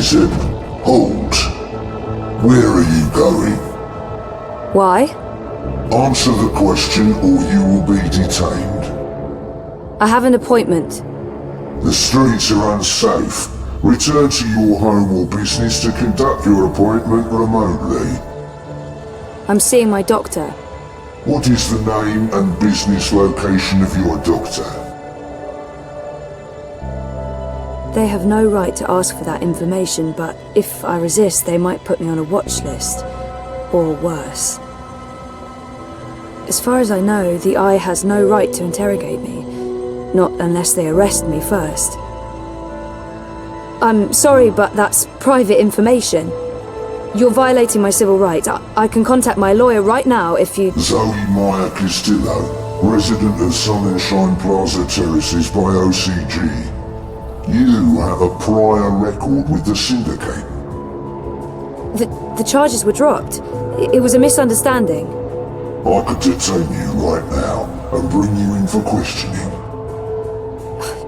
Citizen, hold. Where are you going? Why? Answer the question or you will be detained. I have an appointment. The streets are unsafe. Return to your home or business to conduct your appointment remotely. I'm seeing my doctor. What is the name and business location of your doctor? They have no right to ask for that information, but if I resist, they might put me on a watch list. Or worse. As far as I know, the Eye has no right to interrogate me. Not unless they arrest me first. I'm sorry, but that's private information. You're violating my civil rights. I can contact my lawyer right now if you... Zoe Meyer Castillo, resident of Sun and Shine Plaza Terraces by OCG. You have a prior record with the Syndicate. The charges were dropped. It was a misunderstanding. I could detain you right now and bring you in for questioning.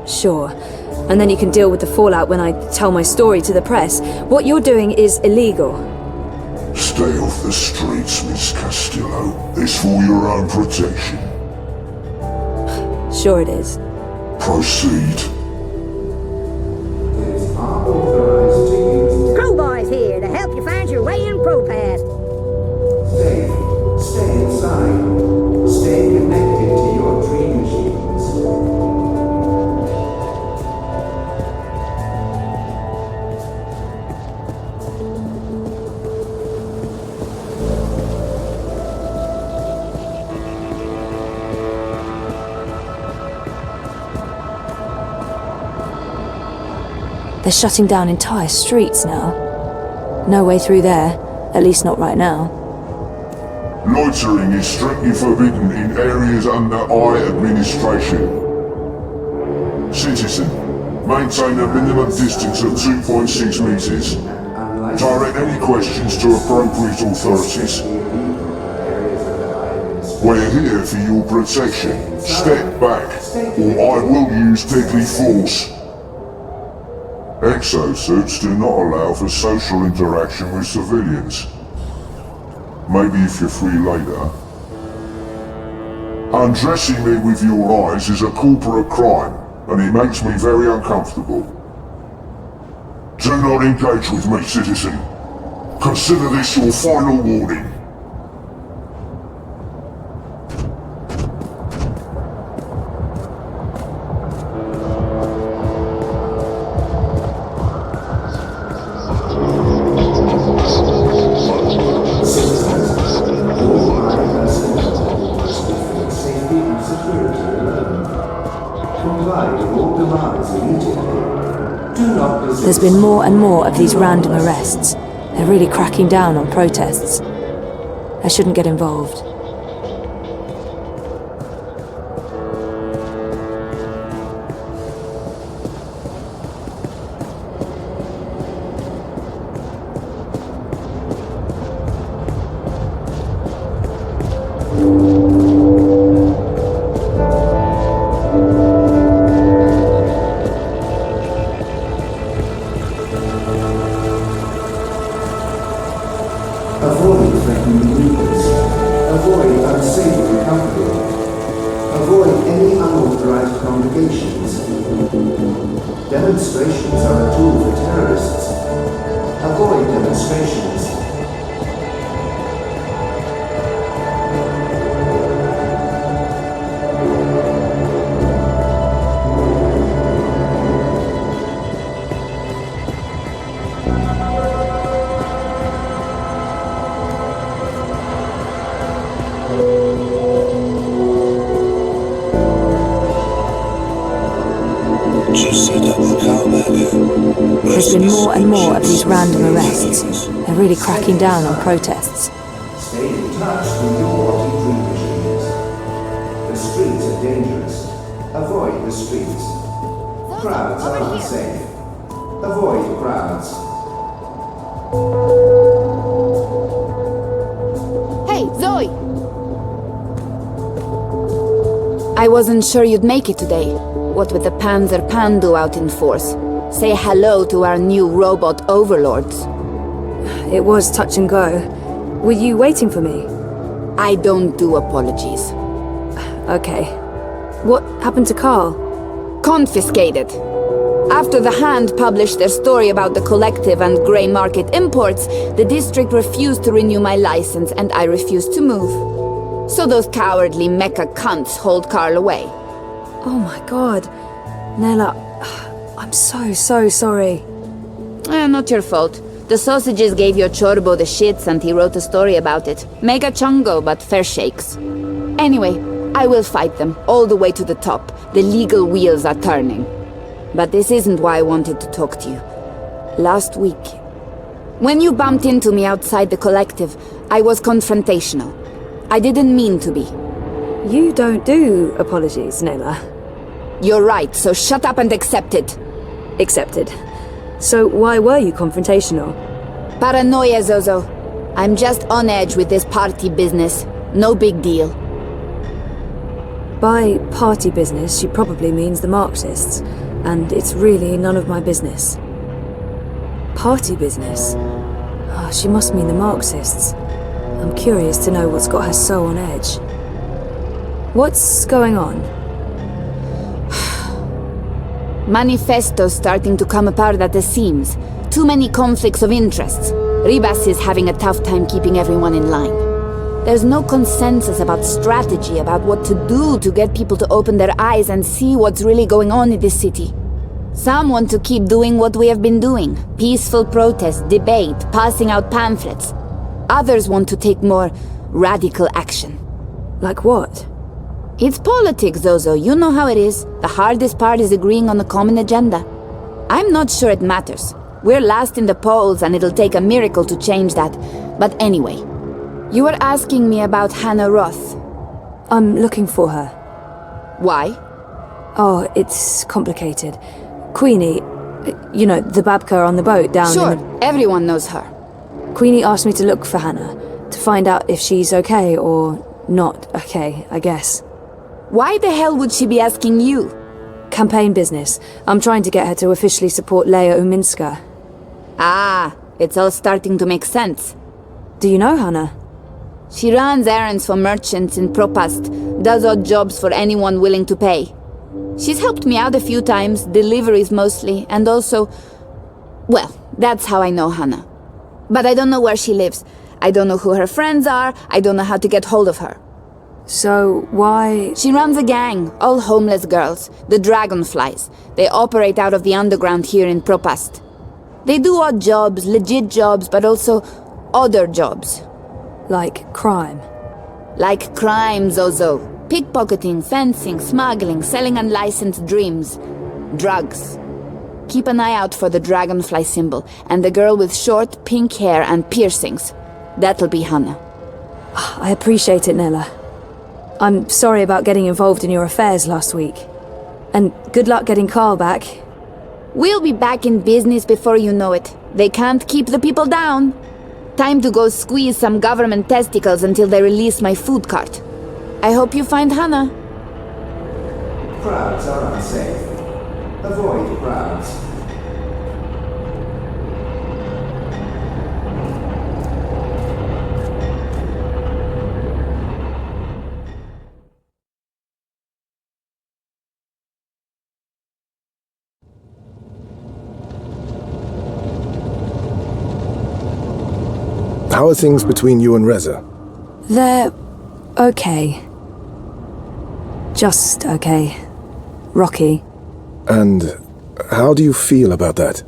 Sure. And then you can deal with the fallout when I tell my story to the press. What you're doing is illegal. Stay off the streets, Miss Castillo. It's for your own protection. Sure it is. Proceed. Crowbar's here to help you find your way in Propast. Stay inside. Stay connected to your dream machines. They're shutting down entire streets now. No way through there, at least not right now. Loitering is strictly forbidden in areas under Eye administration. Citizen, maintain a minimum distance of 2.6 meters. Direct any questions to appropriate authorities. We're here for your protection. Step back, or I will use deadly force. Exosuits do not allow for social interaction with civilians. Maybe if you're free later. Undressing me with your eyes is a corporate crime, and it makes me very uncomfortable. Do not engage with me, citizen. Consider this your final warning. There's been more and more of these random arrests. They're really cracking down on protests. I shouldn't get involved. Avoid threatening movements. Avoid unsavory company. Avoid any unauthorized congregations. Demonstrations are a tool for terrorists. Avoid demonstrations. There's been more and more of these random arrests. They're really cracking down on protests. Stay in touch with your dream machines. The streets are dangerous. Avoid the streets. Crowds are unsafe. Avoid crowds. Hey, Zoe! I wasn't sure you'd make it today. What with the Panzer Pandu out in force. Say hello to our new robot overlords. It was touch and go. Were you waiting for me? I don't do apologies. Okay. What happened to Carl? Confiscated. After the Hand published their story about the collective and grey market imports, the district refused to renew my license and I refused to move. So those cowardly mecha cunts hold Carl away. Oh my god. Nela, I'm so sorry. Not your fault. The sausages gave your chorbo the shits and he wrote a story about it. Mega chungo, but fair shakes. Anyway, I will fight them, all the way to the top. The legal wheels are turning. But this isn't why I wanted to talk to you. Last week, when you bumped into me outside the collective, I was confrontational. I didn't mean to be. You don't do apologies, Nela. You're right, so shut up and accept it. Accepted. So why were you confrontational? Paranoia, Zozo. I'm just on edge with this party business. No big deal. By party business, she probably means the Marxists, and it's really none of my business. Party business? Oh, she must mean the Marxists. I'm curious to know what's got her so on edge. What's going on? Manifesto's starting to come apart at the seams. Too many conflicts of interests. Ribas is having a tough time keeping everyone in line. There's no consensus about strategy, about what to do to get people to open their eyes and see what's really going on in this city. Some want to keep doing what we have been doing. Peaceful protest, debate, passing out pamphlets. Others want to take more radical action. Like what? It's politics, Zozo. You know how it is. The hardest part is agreeing on a common agenda. I'm not sure it matters. We're last in the polls and it'll take a miracle to change that. But anyway, you were asking me about Hanna Roth. I'm looking for her. Why? Oh, it's complicated. Queenie, you know, the babka on the boat down Sure, in the... everyone knows her. Queenie asked me to look for Hanna, to find out if she's okay or not okay, I guess. Why the hell would she be asking you? Campaign business. I'm trying to get her to officially support Lea Uminska. Ah, it's all starting to make sense. Do you know Hanna? She runs errands for merchants in Propast, does odd jobs for anyone willing to pay. She's helped me out a few times, deliveries mostly, and also... Well, that's how I know Hanna. But I don't know where she lives. I don't know who her friends are, I don't know how to get hold of her. So, why... She runs a gang, all homeless girls, the Dragonflies. They operate out of the underground here in Propast. They do odd jobs, legit jobs, but also other jobs. Like crime? Like crime, Zozo. Pickpocketing, fencing, smuggling, selling unlicensed dreams. Drugs. Keep an eye out for the Dragonfly symbol, and the girl with short, pink hair and piercings. That'll be Hanna. I appreciate it, Nela. I'm sorry about getting involved in your affairs last week. And good luck getting Carl back. We'll be back in business before you know it. They can't keep the people down. Time to go squeeze some government testicles until they release my food cart. I hope you find Hanna. Crowds are unsafe. Avoid crowds. How are things between you and Reza? They're... okay. Just okay. Rocky. And how do you feel about that?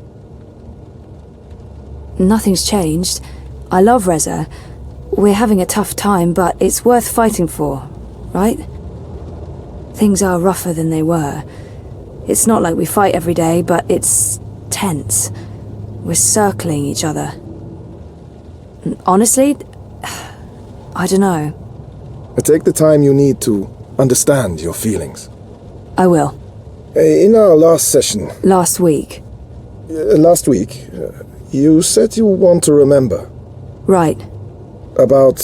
Nothing's changed. I love Reza. We're having a tough time, but it's worth fighting for, right? Things are rougher than they were. It's not like we fight every day, but it's tense. We're circling each other. Honestly, I don't know. Take the time you need to understand your feelings. I will. In our last session... Last week. Last week, you said you want to remember. Right. About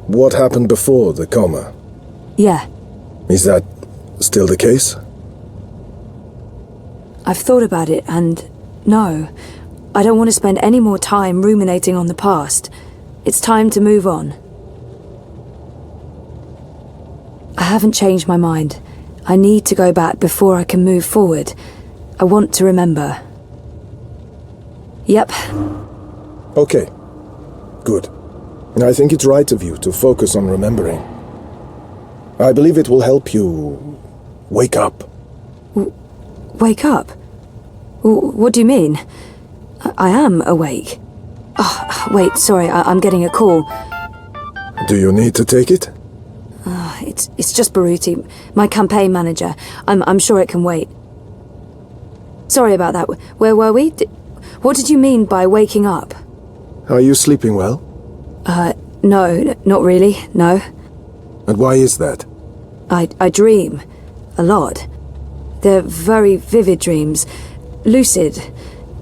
what happened before the coma. Yeah. Is that still the case? I've thought about it, and No. I don't want to spend any more time ruminating on the past. It's time to move on. I haven't changed my mind. I need to go back before I can move forward. I want to remember. Yep. Okay. Good. I think it's right of you to focus on remembering. I believe it will help you wake up. Wake up? What do you mean? I am awake. Oh, wait, sorry, I'm getting a call. Do you need to take it? It's just Baruti, my campaign manager. I'm sure it can wait. Sorry about that. Where were we? What did you mean by waking up? Are you sleeping well? No, not really, no. And why is that? I dream. A lot. They're very vivid dreams. Lucid.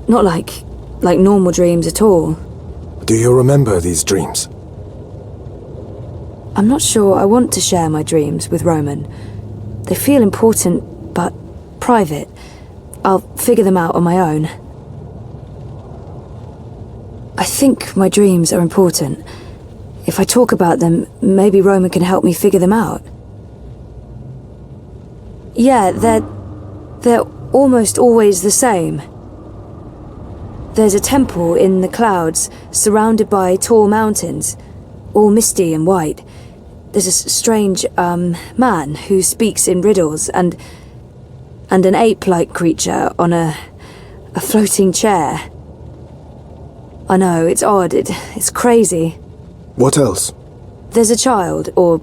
Not like normal dreams at all. Do you remember these dreams? I'm not sure I want to share my dreams with Roman. They feel important, but private. I'll figure them out on my own. I think my dreams are important. If I talk about them, maybe Roman can help me figure them out. Yeah, they're almost always the same. There's a temple in the clouds, surrounded by tall mountains, all misty and white. There's a strange, man who speaks in riddles, and an ape-like creature on a floating chair. I know, it's odd, it's crazy. What else? There's a child, or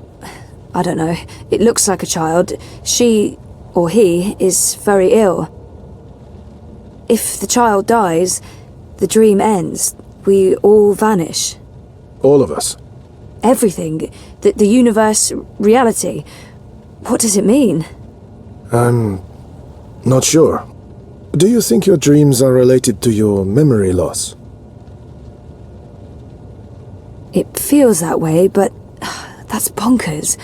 I don't know, it looks like a child. She, or he, is very ill. If the child dies, the dream ends. We all vanish. All of us? Everything. The universe, reality. What does it mean? I'm not sure. Do you think your dreams are related to your memory loss? It feels that way, but that's bonkers.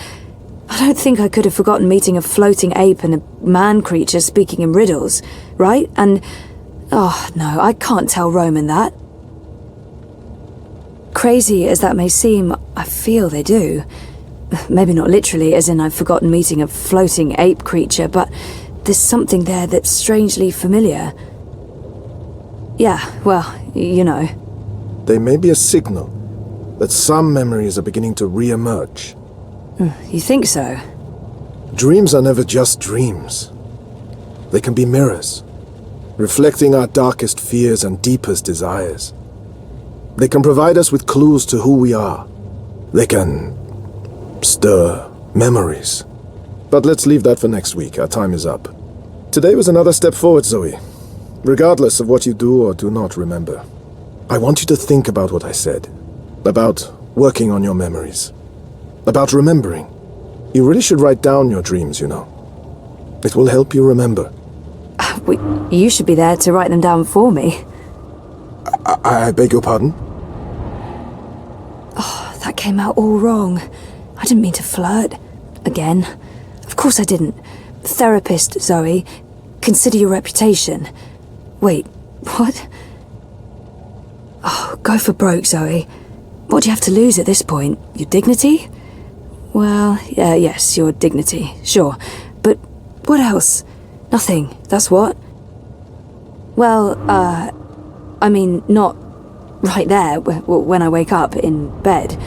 I don't think I could have forgotten meeting a floating ape and a man creature speaking in riddles, right? And, oh no, I can't tell Roman that. Crazy as that may seem, I feel they do. Maybe not literally, as in I've forgotten meeting a floating ape creature, but there's something there that's strangely familiar. Yeah, well, you know. They may be a signal that some memories are beginning to re-emerge. You think so? Dreams are never just dreams. They can be mirrors, reflecting our darkest fears and deepest desires. They can provide us with clues to who we are. They can stir memories. But let's leave that for next week. Our time is up. Today was another step forward, Zoe. Regardless of what you do or do not remember, I want you to think about what I said. About working on your memories. About remembering. You really should write down your dreams, you know. It will help you remember. You should be there to write them down for me. I beg your pardon? Oh, that came out all wrong. I didn't mean to flirt. Again. Of course I didn't. Therapist, Zoe. Consider your reputation. Wait, what? Oh, go for broke, Zoe. What do you have to lose at this point? Your dignity? Well, yes, your dignity, sure. But what else? Nothing, that's what. Well, I mean, not right there when I wake up in bed,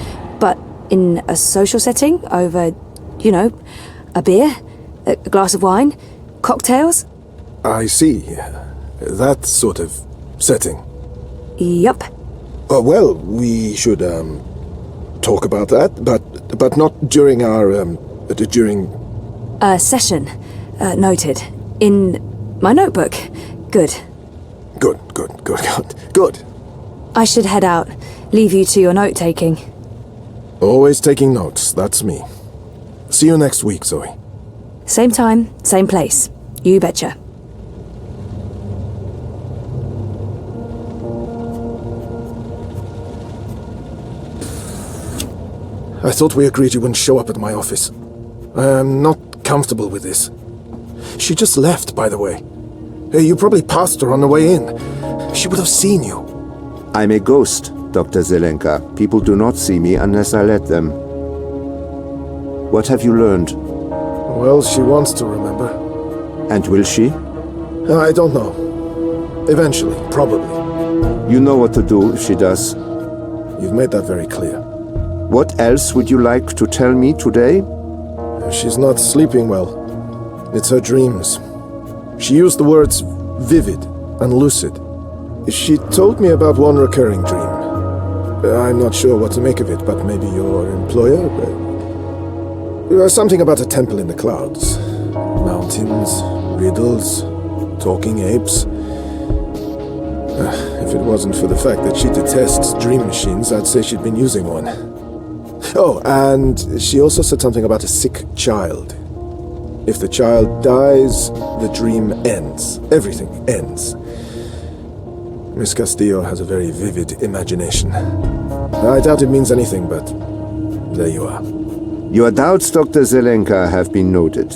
but in a social setting over, you know, a beer, a glass of wine, cocktails. I see. That sort of setting. Yup. Well, we should, talk about that, but not during our, during... Session. Noted. In my notebook. Good. Good. I should head out. Leave you to your note-taking. Always taking notes, that's me. See you next week, Zoe. Same time, same place. You betcha. I thought we agreed you wouldn't show up at my office. I am not comfortable with this. She just left, by the way. You probably passed her on the way in. She would have seen you. I'm a ghost, Dr. Zelenka. People do not see me unless I let them. What have you learned? Well, she wants to remember. And will she? I don't know. Eventually, probably. You know what to do if she does. You've made that very clear. What else would you like to tell me today? She's not sleeping well. It's her dreams. She used the words vivid and lucid. She told me about one recurring dream. I'm not sure what to make of it, but maybe your employer? Something about a temple in the clouds. Mountains, riddles, talking apes. If it wasn't for the fact that she detests dream machines, I'd say she'd been using one. Oh, and she also said something about a sick child. If the child dies, the dream ends. Everything ends. Miss Castillo has a very vivid imagination. I doubt it means anything, but there you are. Your doubts, Dr. Zelenka, have been noted.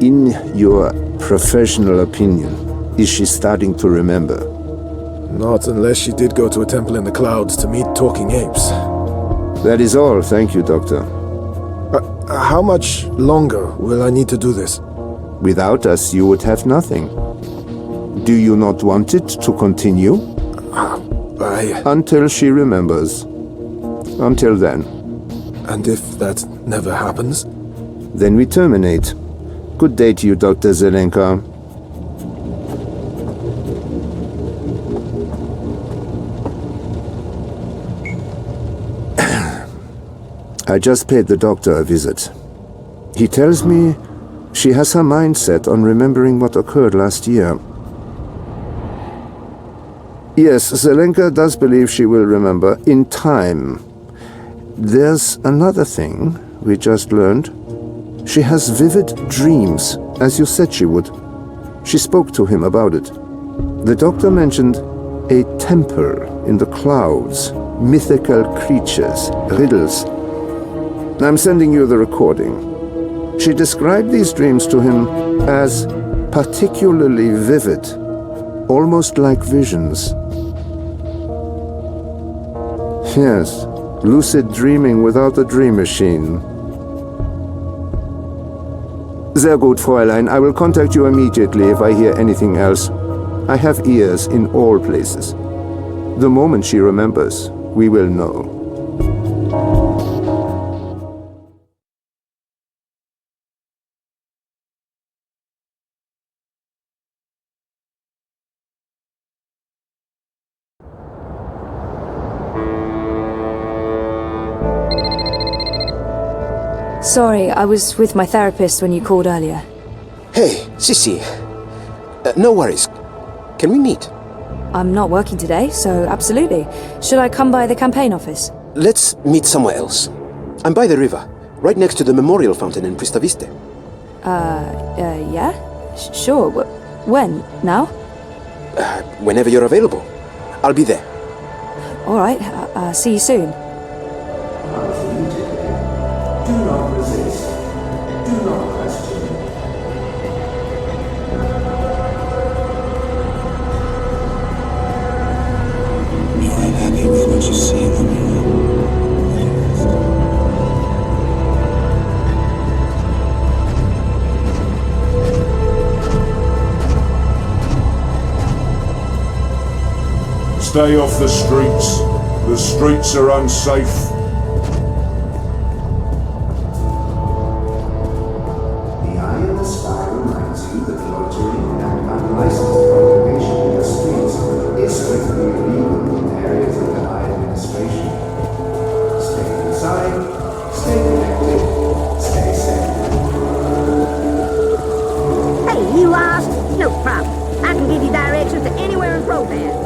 In your professional opinion, is she starting to remember? Not unless she did go to a temple in the clouds to meet talking apes. That is all, thank you, Doctor. How much longer will I need to do this? Without us, you would have nothing. Do you not want it to continue? Until she remembers. Until then. And if that never happens? Then we terminate. Good day to you, Dr. Zelenka. I just paid the doctor a visit. He tells me she has her mind set on remembering what occurred last year. Yes, Zelenka does believe she will remember in time. There's another thing we just learned. She has vivid dreams, as you said she would. She spoke to him about it. The doctor mentioned a temple in the clouds, mythical creatures, riddles. I'm sending you the recording. She described these dreams to him as particularly vivid, almost like visions. Yes, lucid dreaming without a dream machine. Sehr gut, Fräulein. I will contact you immediately if I hear anything else. I have ears in all places. The moment she remembers, we will know. Sorry, I was with my therapist when you called earlier. Hey, Sissy. No worries. Can we meet? I'm not working today, so absolutely. Should I come by the campaign office? Let's meet somewhere else. I'm by the river, right next to the memorial fountain in Pristaviste. Yeah? Sure. When? Now? Whenever you're available. I'll be there. All right. See you soon. Do not resist. Do not question. You are happy with what you see in the mirror. Stay off the streets. The streets are unsafe. The eye in the sky reminds you that loitering and unlicensed congregation in the streets is strictly illegal in areas under high administration. Stay inside, stay connected, stay safe. Hey, you lost? No problem. I can give you directions to anywhere in Propast.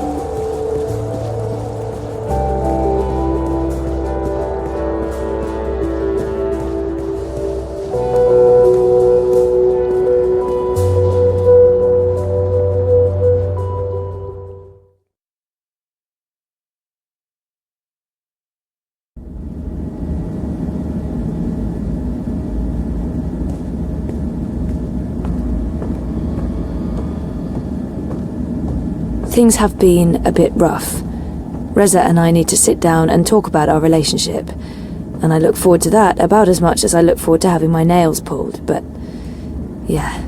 things have been a bit rough. Reza and I need to sit down and talk about our relationship. And I look forward to that about as much as I look forward to having my nails pulled, but... yeah.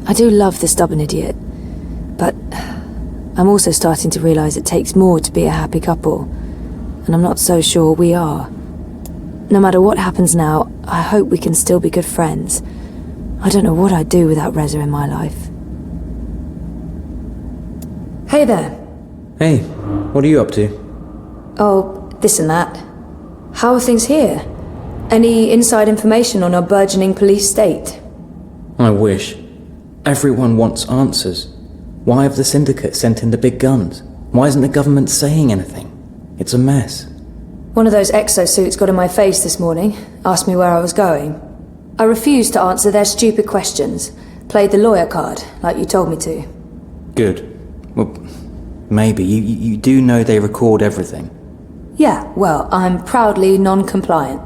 I do love the stubborn idiot, but I'm also starting to realise it takes more to be a happy couple, and I'm not so sure we are. No matter what happens now, I hope we can still be good friends. I don't know what I'd do without Reza in my life. Hey there. Hey, what are you up to? Oh, this and that. How are things here? Any inside information on our burgeoning police state? I wish. Everyone wants answers. Why have the Syndicate sent in the big guns? Why isn't the government saying anything? It's a mess. One of those exosuits got in my face this morning, asked me where I was going. I refused to answer their stupid questions. Played the lawyer card, like you told me to. Good. Well, maybe. You do know they record everything. Yeah, well, I'm proudly non-compliant.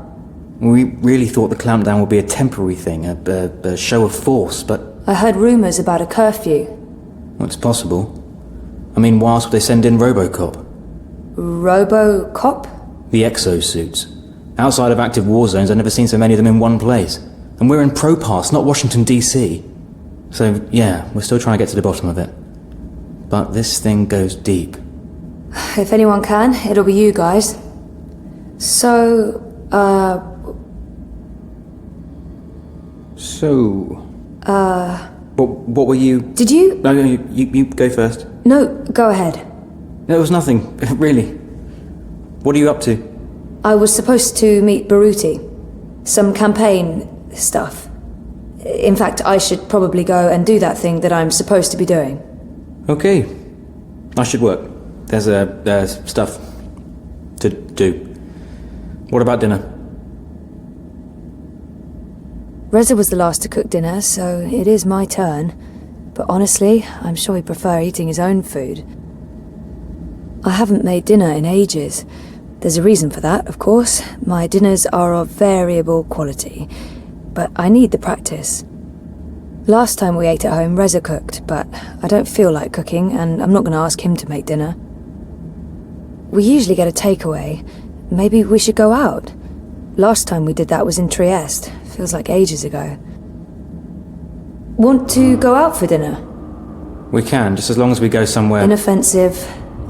We really thought the clampdown would be a temporary thing, a show of force, but... I heard rumours about a curfew. Well, it's possible. I mean, why else would they send in Robocop? Robocop? The exosuits. Outside of active war zones, I've never seen so many of them in one place. And we're in Propast, not Washington, D.C. So, yeah, we're still trying to get to the bottom of it. But this thing goes deep. If anyone can, it'll be you guys. So, What were you... Did you... No, you go first. No, go ahead. No, it was nothing, really. What are you up to? I was supposed to meet Baruti. Some campaign stuff. In fact, I should probably go and do that thing that I'm supposed to be doing. Okay. I should work. There's stuff to do. What about dinner? Reza was the last to cook dinner, so it is my turn. But honestly, I'm sure he'd prefer eating his own food. I haven't made dinner in ages. There's a reason for that, of course. My dinners are of variable quality, but I need the practice. Last time we ate at home, Reza cooked, but I don't feel like cooking, and I'm not going to ask him to make dinner. We usually get a takeaway. Maybe we should go out. Last time we did that was in Trieste. Feels like ages ago. Want to go out for dinner? We can, just as long as we go somewhere... Inoffensive,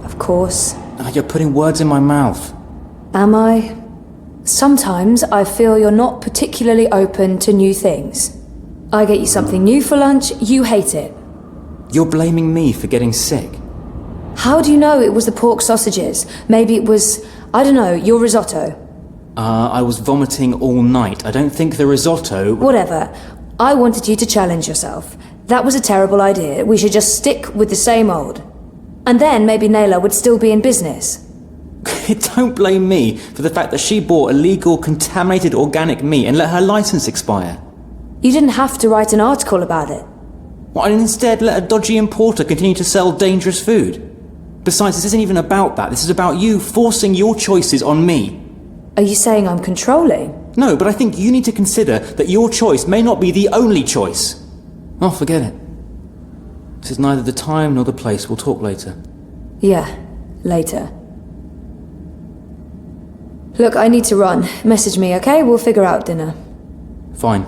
of course. Oh, you're putting words in my mouth. Am I? Sometimes I feel you're not particularly open to new things. I get you something new for lunch, you hate it. You're blaming me for getting sick. How do you know it was the pork sausages? Maybe it was, I don't know, your risotto. I was vomiting all night. I don't think the risotto... Whatever. I wanted you to challenge yourself. That was a terrible idea. We should just stick with the same old. And then maybe Nela would still be in business. Don't blame me for the fact that she bought illegal, contaminated organic meat and let her license expire. You didn't have to write an article about it. Well, and instead let a dodgy importer continue to sell dangerous food. Besides, this isn't even about that. This is about you forcing your choices on me. Are you saying I'm controlling? No, but I think you need to consider that your choice may not be the only choice. Oh, forget it. This is neither the time nor the place. We'll talk later. Yeah, later. Look, I need to run. Message me, okay? We'll figure out dinner. Fine.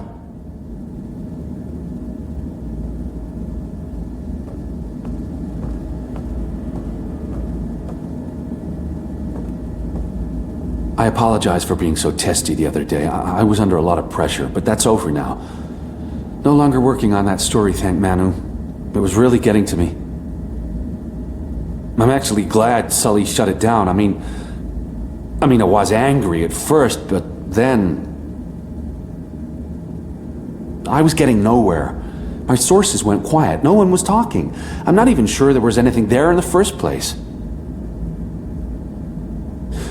I apologize for being so testy the other day. I was under a lot of pressure, but that's over now. No longer working on that story, thank Manu. It was really getting to me. I'm actually glad Sully shut it down. I mean, I was angry at first, but then... I was getting nowhere. My sources went quiet. No one was talking. I'm not even sure there was anything there in the first place.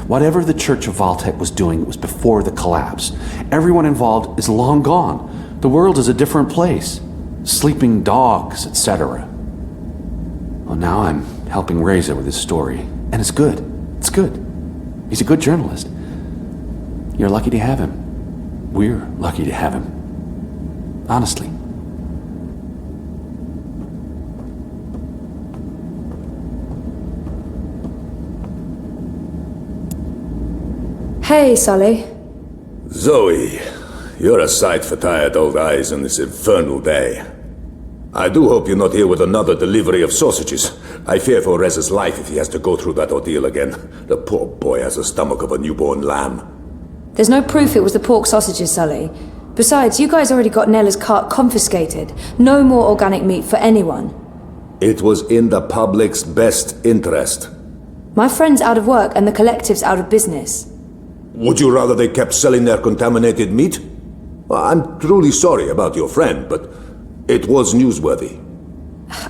Whatever the Church of Vaultec was doing, it was before the collapse. Everyone involved is long gone. The world is a different place. Sleeping dogs, etc. Well, now I'm helping Reza with his story. And it's good. It's good. He's a good journalist. You're lucky to have him. We're lucky to have him. Honestly. Hey, Sully. Zoe, you're a sight for tired old eyes on this infernal day. I do hope you're not here with another delivery of sausages. I fear for Reza's life if he has to go through that ordeal again. The poor boy has the stomach of a newborn lamb. There's no proof it was the pork sausages, Sully. Besides, you guys already got Nela's cart confiscated. No more organic meat for anyone. It was in the public's best interest. My friend's out of work and the collective's out of business. Would you rather they kept selling their contaminated meat? Well, I'm truly sorry about your friend, but it was newsworthy.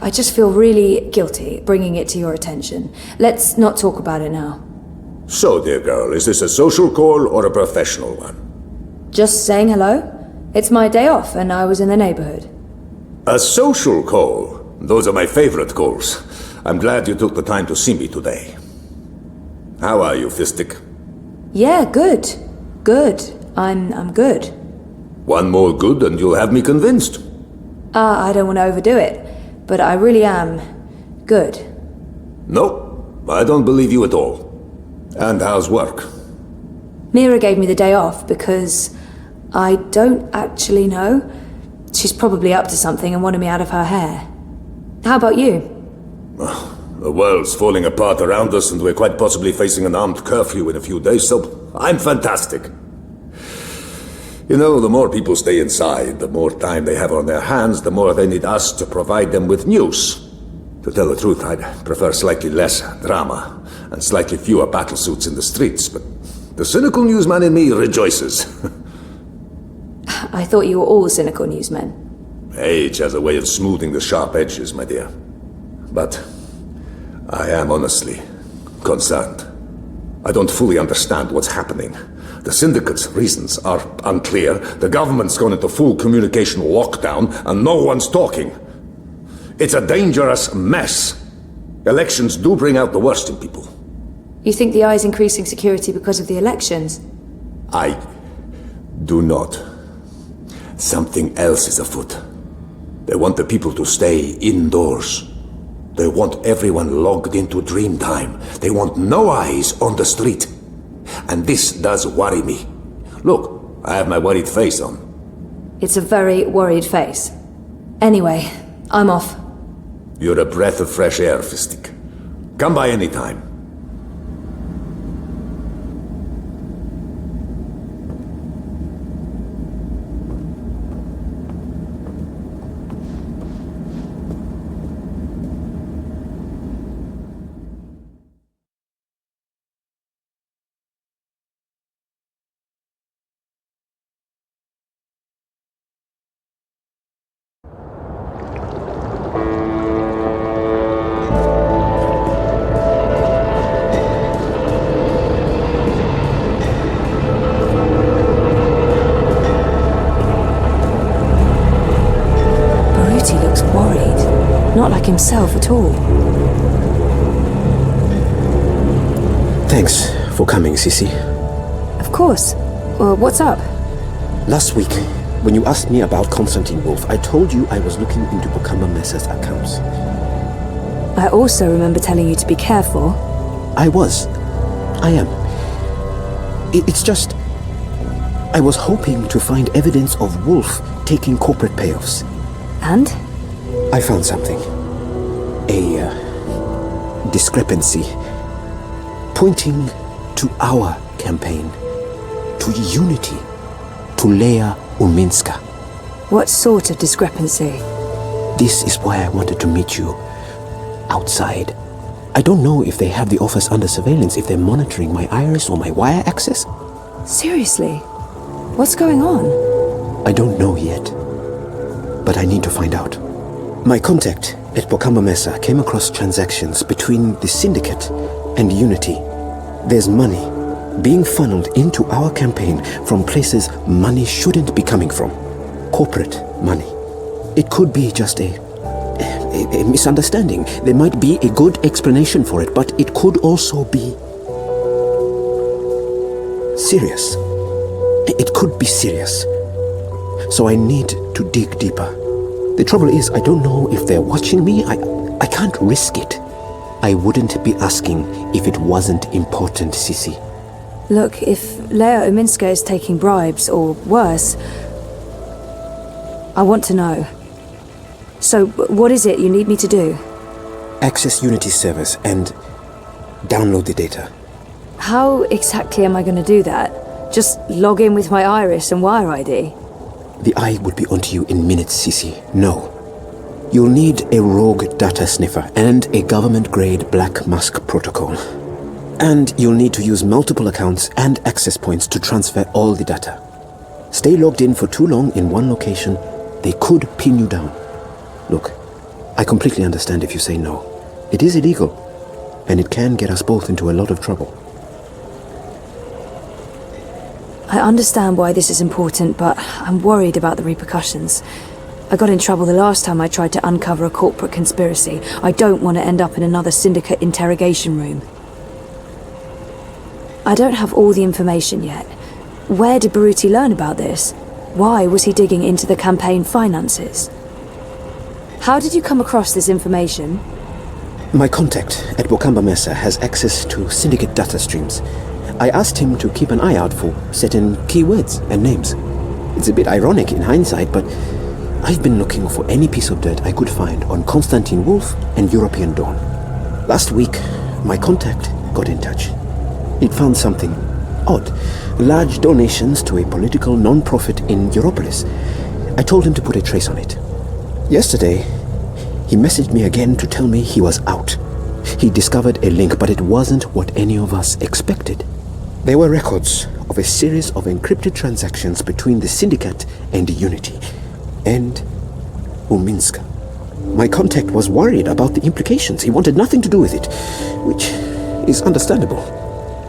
I just feel really guilty bringing it to your attention. Let's not talk about it now. So, dear girl, is this a social call or a professional one? Just saying hello. It's my day off and I was in the neighborhood. A social call? Those are my favorite calls. I'm glad you took the time to see me today. How are you, Fistic? Yeah, good. Good. I'm good. One more good and you'll have me convinced. I don't want to overdo it, but I really am good. No, I don't believe you at all. And how's work? Mira gave me the day off because I don't actually know. She's probably up to something and wanted me out of her hair. How about you? The world's falling apart around us and we're quite possibly facing an armed curfew in a few days, so I'm fantastic. You know, the more people stay inside, the more time they have on their hands, the more they need us to provide them with news. To tell the truth, I'd prefer slightly less drama and slightly fewer battlesuits in the streets, but the cynical newsman in me rejoices. I thought you were all cynical newsmen. Age has a way of smoothing the sharp edges, my dear. But I am honestly concerned. I don't fully understand what's happening. The syndicate's reasons are unclear. The government's gone into full communication lockdown, and no one's talking. It's a dangerous mess. Elections do bring out the worst in people. You think the Eye's increasing security because of the elections? I do not. Something else is afoot. They want the people to stay indoors. They want everyone logged into dream time. They want no eyes on the street. And this does worry me. Look, I have my worried face on. It's a very worried face. Anyway, I'm off. You're a breath of fresh air, Fistic. Come by any time. Not like himself at all. Thanks for coming, Sissy. Of course. What's up? Last week, when you asked me about Confronting Wolf, I told you I was looking into Bokama Mesa's accounts. I also remember telling you to be careful. I was. I am. It's just... I was hoping to find evidence of Wolf taking corporate payoffs. And? I found something. A discrepancy pointing to our campaign, to unity, to Lea Uminska. What sort of discrepancy? This is why I wanted to meet you outside. I don't know if they have the office under surveillance, if they're monitoring my iris or my wire access. Seriously? What's going on? I don't know yet, but I need to find out. My contact at Bokama Mesa came across transactions between the Syndicate and Unity. There's money being funneled into our campaign from places money shouldn't be coming from. Corporate money. It could be just a misunderstanding. There might be a good explanation for it, but it could also be serious. It could be serious. So I need to dig deeper. The trouble is, I don't know if they're watching me. I can't risk it. I wouldn't be asking if it wasn't important, Sissy. Look, if Lea Uminska is taking bribes, or worse, I want to know. So, what is it you need me to do? Access Unity servers and download the data. How exactly am I going to do that? Just log in with my iris and wire ID? The eye would be onto you in minutes, Cece. No. You'll need a rogue data sniffer and a government-grade Black Mask protocol. And you'll need to use multiple accounts and access points to transfer all the data. Stay logged in for too long in one location, they could pin you down. Look, I completely understand if you say no. It is illegal, and it can get us both into a lot of trouble. I understand why this is important, but I'm worried about the repercussions. I got in trouble the last time I tried to uncover a corporate conspiracy. I don't want to end up in another syndicate interrogation room. I don't have all the information yet. Where did Baruti learn about this? Why was he digging into the campaign finances? How did you come across this information? My contact at Bokamba Mesa has access to syndicate data streams. I asked him to keep an eye out for certain keywords and names. It's a bit ironic in hindsight, but I've been looking for any piece of dirt I could find on Constantine Wolf and European Dawn. Last week, my contact got in touch. He'd found something odd. Large donations to a political non-profit in Europolis. I told him to put a trace on it. Yesterday, he messaged me again to tell me he was out. He discovered a link, but it wasn't what any of us expected. There were records of a series of encrypted transactions between the Syndicate and Unity, and Uminska. My contact was worried about the implications. He wanted nothing to do with it, which is understandable.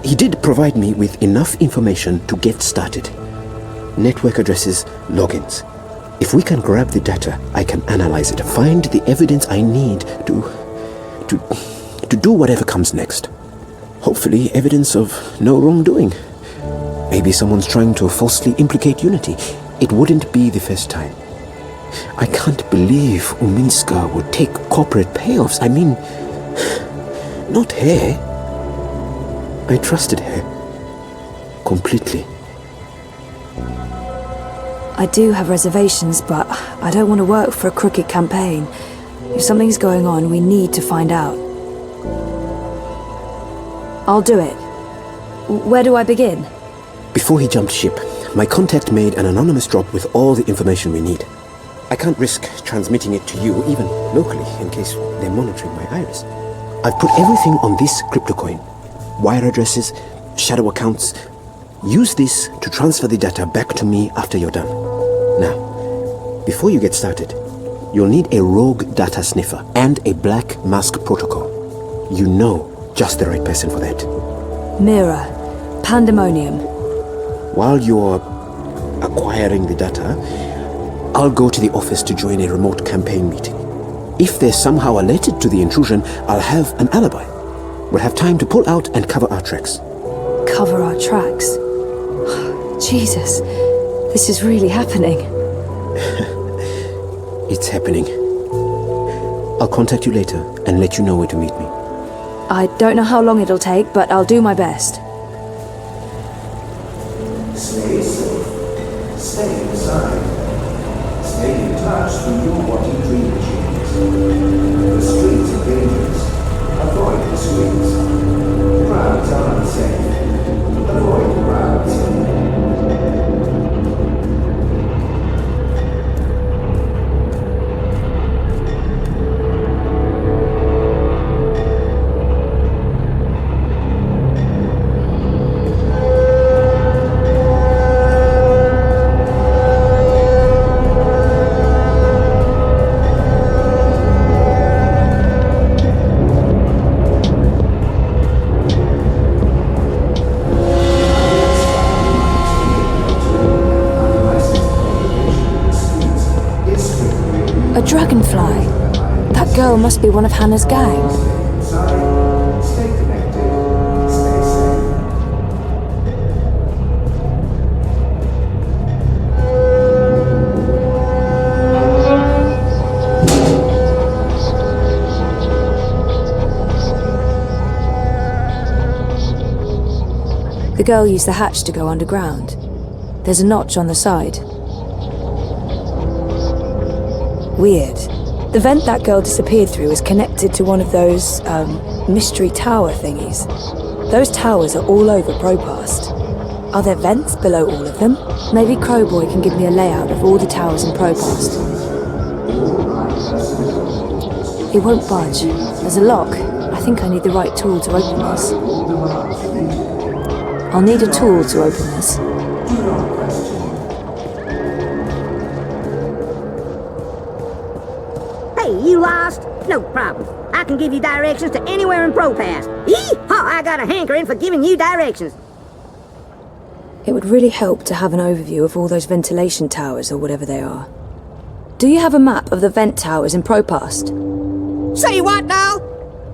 He did provide me with enough information to get started. Network addresses, logins. If we can grab the data, I can analyze it, find the evidence I need to do whatever comes next. Hopefully evidence of no wrongdoing. Maybe someone's trying to falsely implicate Unity. It wouldn't be the first time. I can't believe Uminska would take corporate payoffs. I mean, not her. I trusted her. Completely. I do have reservations, but I don't want to work for a crooked campaign. If something's going on, we need to find out. I'll do it. Where do I begin? Before he jumped ship, my contact made an anonymous drop with all the information we need. I can't risk transmitting it to you, even locally, in case they're monitoring my iris. I've put everything on this crypto coin. Wire addresses, shadow accounts. Use this to transfer the data back to me after you're done. Now, before you get started, you'll need a rogue data sniffer and a Black Mask protocol. You know just the right person for that. Mira. Pandemonium. While you're acquiring the data, I'll go to the office to join a remote campaign meeting. If they're somehow alerted to the intrusion, I'll have an alibi. We'll have time to pull out and cover our tracks. Cover our tracks? Jesus, this is really happening. It's happening. I'll contact you later and let you know where to meet me. I don't know how long it'll take, but I'll do my best. Stay safe. Stay inside. Stay in touch through your body dream machines. The streets are dangerous. Avoid the streets. Crowds are unsafe. Avoid crowds. Dragonfly. That girl must be one of Hanna's gang. Stay connected. Stay safe. The girl use the hatch to go underground? There's a notch on the side. Weird. The vent that girl disappeared through is connected to one of those, mystery tower thingies. Those towers are all over Propast. Are there vents below all of them? Maybe Crowboy can give me a layout of all the towers in Propast. It won't budge. There's a lock. I think I need the right tool to open this. I'll need a tool to open this. Hey, you lost? No problem. I can give you directions to anywhere in Propast. Yee-haw, I got a hankering for giving you directions. It would really help to have an overview of all those ventilation towers or whatever they are. Do you have a map of the vent towers in Propast? Say what now?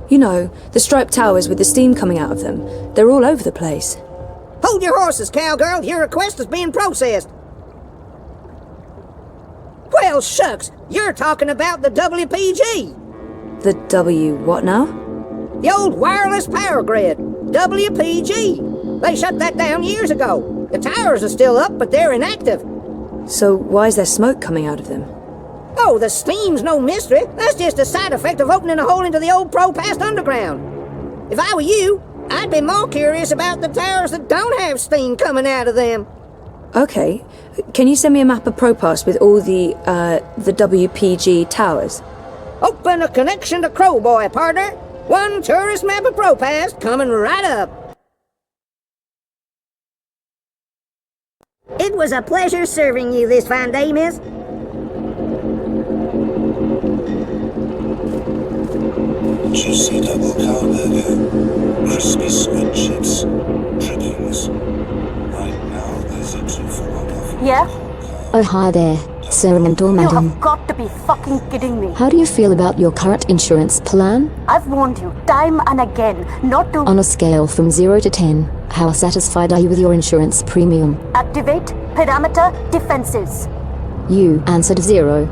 You know, the striped towers with the steam coming out of them. They're all over the place. Hold your horses, cowgirl. Your request is being processed. Well, shucks. You're talking about the WPG. The W what now? The old wireless power grid. WPG. They shut that down years ago. The towers are still up, but they're inactive. So why is there smoke coming out of them? Oh, the steam's no mystery. That's just a side effect of opening a hole into the old Propast underground. If I were you, I'd be more curious about the towers that don't have steam coming out of them. Okay. Can you send me a map of Propast with all the WPG towers? Open a connection to Crowboy, partner. One tourist map of Propast coming right up. It was a pleasure serving you this fine day, miss. Juicy double cow burger, crispy squid chips, drippings. Right now there's a 2-for-1 offer. Yeah? Oh, hi there, sir and or You madam. have got to be fucking kidding me. How do you feel about your current insurance plan? I've warned you time and again not to On a scale from 0 to 10, how satisfied are you with your insurance premium? activate parameter defenses. You answered 0.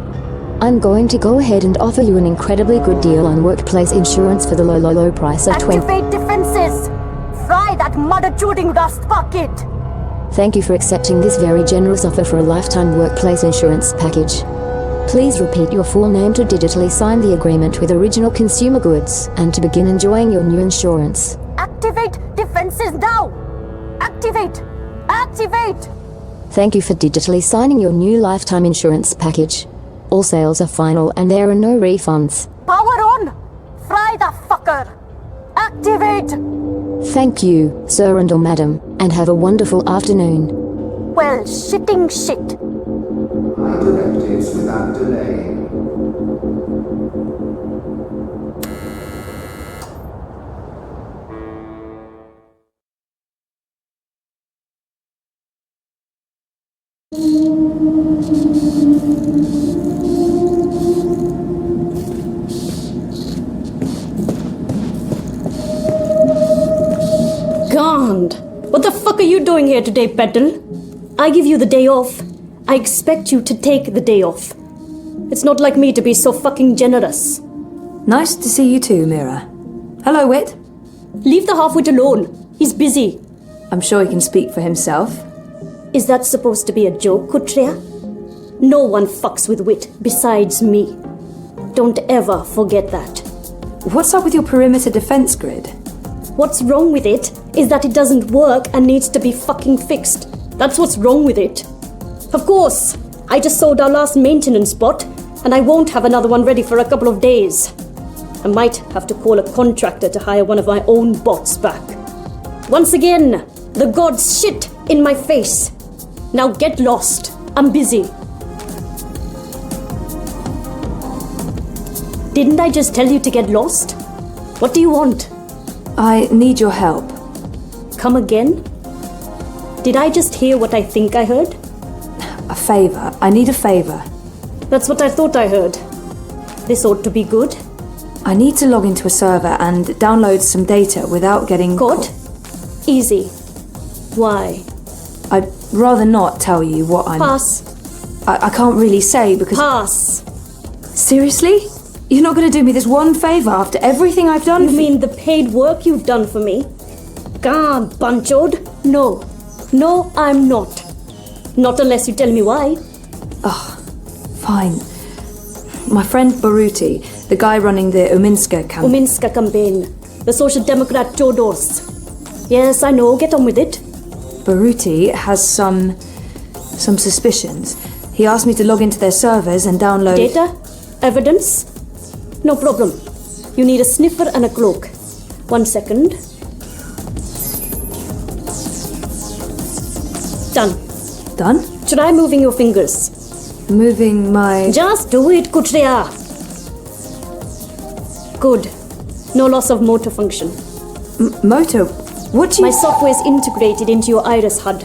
I'm going to go ahead and offer you an incredibly good deal on workplace insurance for the low price of 20. Activate defenses. Fry that mother-chewing rust bucket. Thank you for accepting this very generous offer for a lifetime workplace insurance package. Please repeat your full name to digitally sign the agreement with Original Consumer Goods and to begin enjoying your new insurance. Activate defenses now. Activate. Activate. Thank you for digitally signing your new lifetime insurance package. All sales are final and there are no refunds. Power on. Fry the fucker. Activate. Thank you, sir and or madam, and have a wonderful afternoon. Well, shitting shit. My directives without delay. God, what the fuck are you doing here today, Petal? I give you the day off. I expect you to take the day off. It's not like me to be so fucking generous. Nice to see you too, Mira. Hello, Wit. Leave the half-wit alone. He's busy. I'm sure he can speak for himself. Is that supposed to be a joke, Kutria? No one fucks with Wit besides me. Don't ever forget that. What's up with your perimeter defense grid? What's wrong with it is that it doesn't work and needs to be fucking fixed. That's what's wrong with it. Of course, I just sold our last maintenance bot, and I won't have another one ready for a couple of days. I might have to call a contractor to hire one of my own bots back. Once again, the gods shit in my face. Now get lost. I'm busy. Didn't I just tell you to get lost? What do you want? I need your help. Come again? Did I just hear what I think I heard? A favor. I need a favor. That's what I thought I heard. This ought to be good. I need to log into a server and download some data without getting caught. Easy. Why? I'd rather not tell you what I'm... Pass. I can't really say because... Pass. Seriously? You're not going to do me this one favor after everything I've done? You mean the paid work you've done for me? God, Bunchod. No. No, I'm not. Not unless you tell me why. Fine. My friend Baruti, the guy running the Uminska campaign. Uminska campaign. The Social Democrat Chodors. Yes, I know. Get on with it. Baruti has some suspicions. He asked me to log into their servers and download... Data? Evidence? No problem. You need a sniffer and a cloak. 1 second. Done. Done? Try moving your fingers. Moving my... Just do it, Kutria. Good. No loss of motor function. Motor? What do you... My software is integrated into your iris HUD.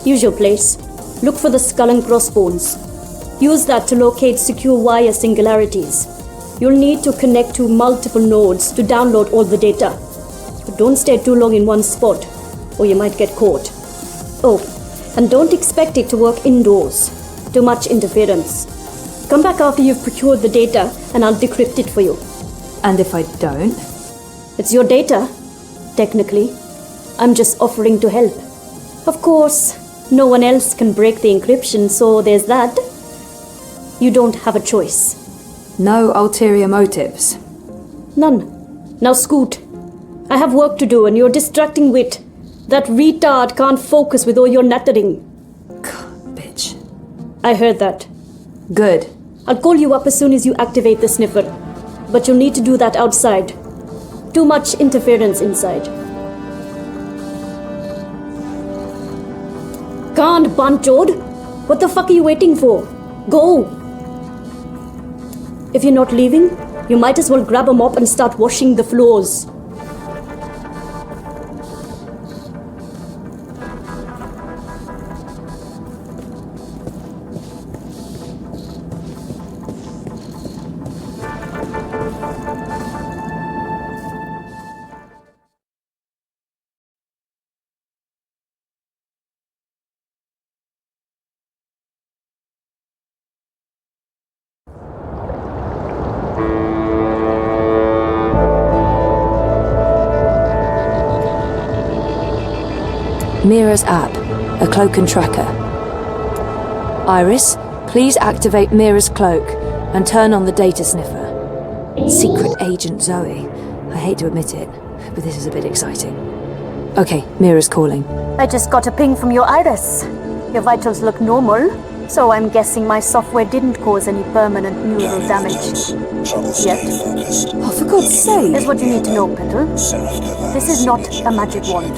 Use your place. Look for the skull and crossbones. Use that to locate secure wire singularities. You'll need to connect to multiple nodes to download all the data. But don't stay too long in one spot, or you might get caught. Oh, and don't expect it to work indoors. Too much interference. Come back after you've procured the data, and I'll decrypt it for you. And if I don't? It's your data, technically. I'm just offering to help. Of course, no one else can break the encryption, so there's that. You don't have a choice. No ulterior motives? None. Now scoot. I have work to do and you're distracting wit. That retard can't focus with all your nattering. Bitch. I heard that. Good. I'll call you up as soon as you activate the sniffer. But you'll need to do that outside. Too much interference inside. Can't, Bunchod. What the fuck are you waiting for? Go! If you're not leaving, you might as well grab a mop and start washing the floors. Mira's app, a cloak and tracker. Iris, please activate Mira's cloak and turn on the data sniffer. Secret Agent Zoe. I hate to admit it, but this is a bit exciting. Okay, Mira's calling. I just got a ping from your iris. Your vitals look normal, so I'm guessing my software didn't cause any permanent neural damage. Yet. Oh, for God's sake! Here's what you need to know, Petal. This is not a magic wand.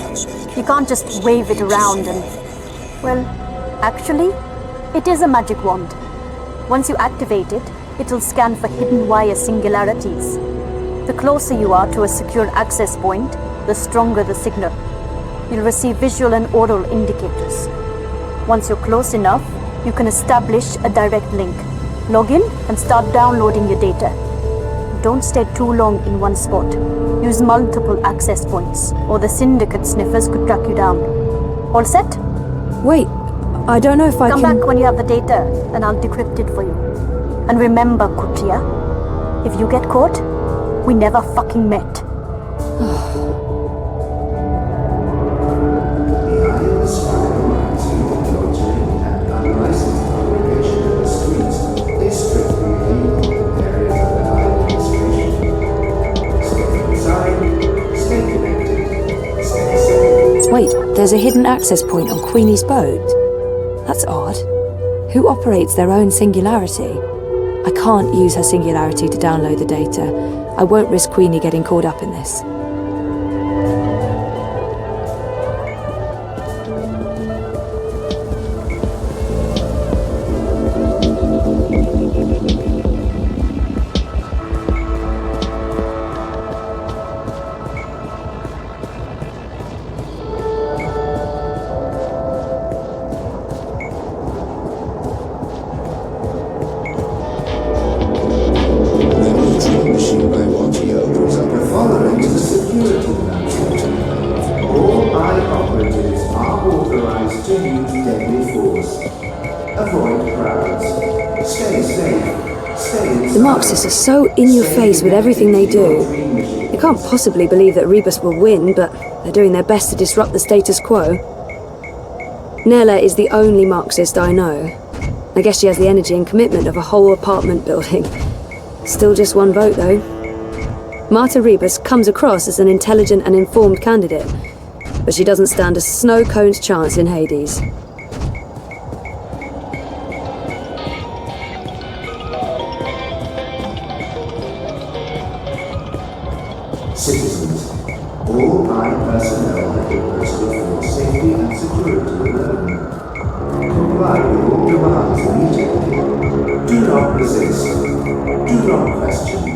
You can't just wave it around and... Well, actually, it is a magic wand. Once you activate it, it'll scan for hidden wire singularities. The closer you are to a secure access point, the stronger the signal. You'll receive visual and oral indicators. Once you're close enough, you can establish a direct link. Log in and start downloading your data. Don't stay too long in one spot. Use multiple access points, or the syndicate sniffers could track you down. All set? Wait, I don't know if I can... Come back when you have the data, and I'll decrypt it for you. And remember, Kutia, if you get caught, we never fucking met. Wait, there's a hidden access point on Queenie's boat? That's odd. Who operates their own singularity? I can't use her singularity to download the data. I won't risk Queenie getting caught up in this. The Marxists are so in your face with everything they do. They can't possibly believe that Rebus will win, but they're doing their best to disrupt the status quo. Nela is the only Marxist I know. I guess she has the energy and commitment of a whole apartment building. Still just one vote, though. Marta Rebus comes across as an intelligent and informed candidate, but she doesn't stand a snow cone's chance in Hades. Citizens, all line personnel have been posted for safety and security alone. Comply with all demands immediately. Do not resist. Do not question.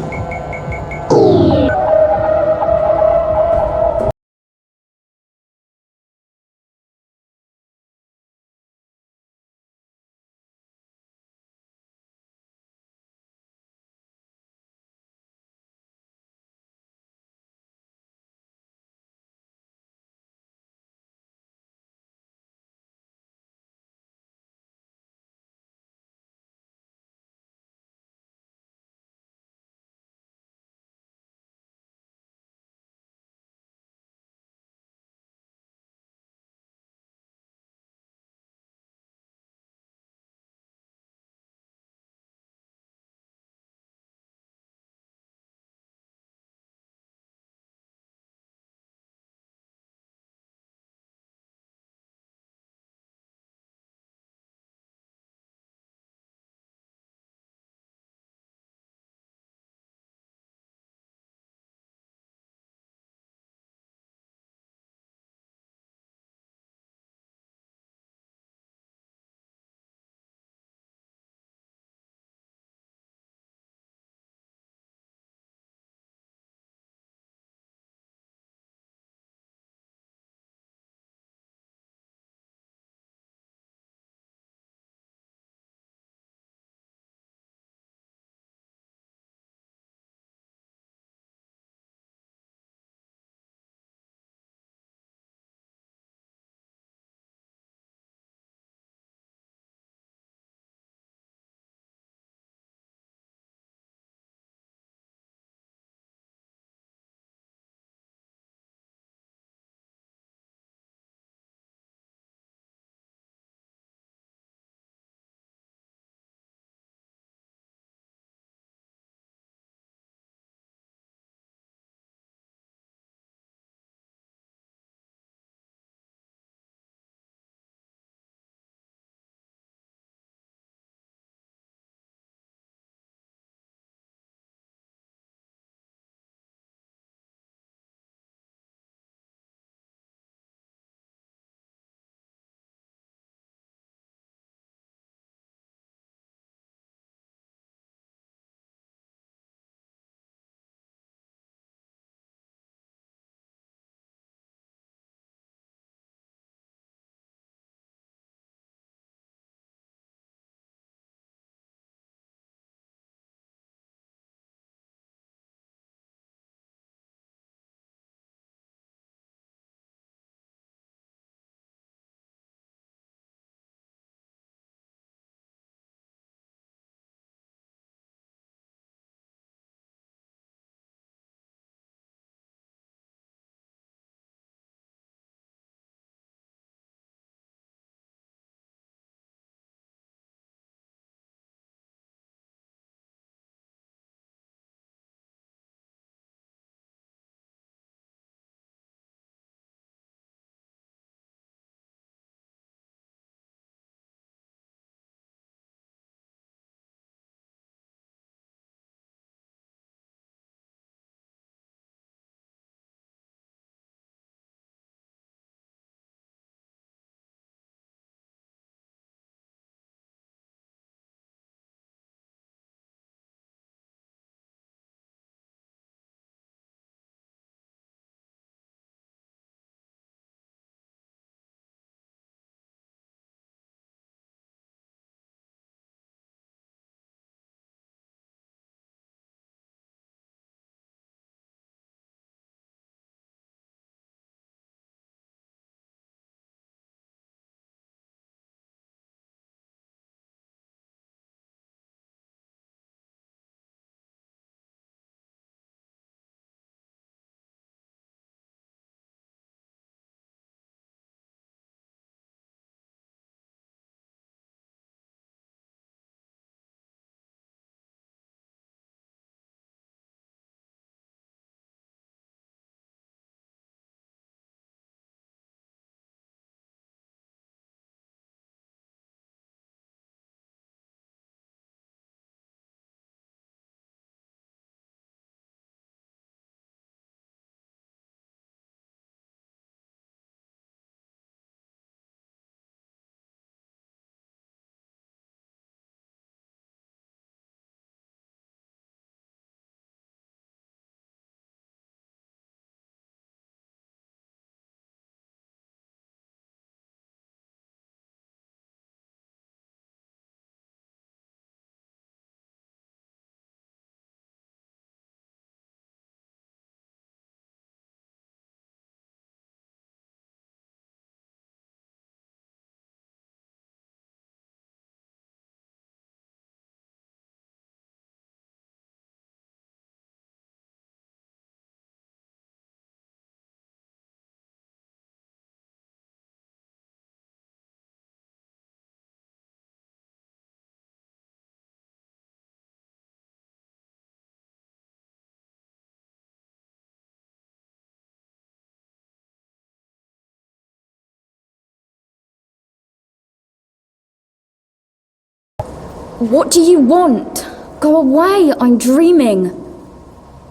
What do you want? Go away, I'm dreaming.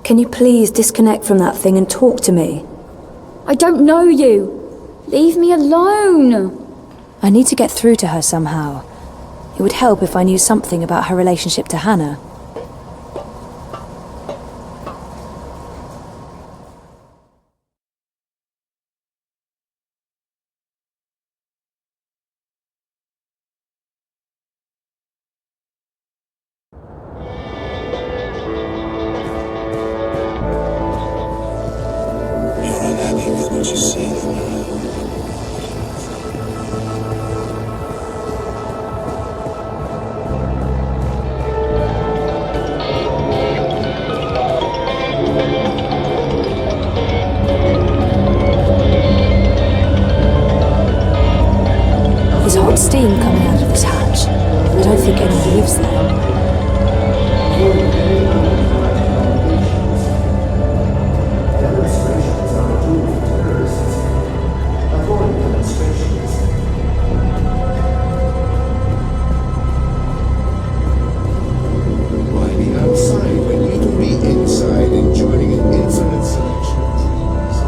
Can you please disconnect from that thing and talk to me? I don't know you. Leave me alone. I need to get through to her somehow. It would help if I knew something about her relationship to Hanna. You're unhappy with what you see in the mirror. There's hot steam coming out of this hatch. I don't think anyone lives there. Demonstrations are a tool for terrorists. Avoid demonstrations. Why be outside when you can be inside enjoying an infinite selection of dreams?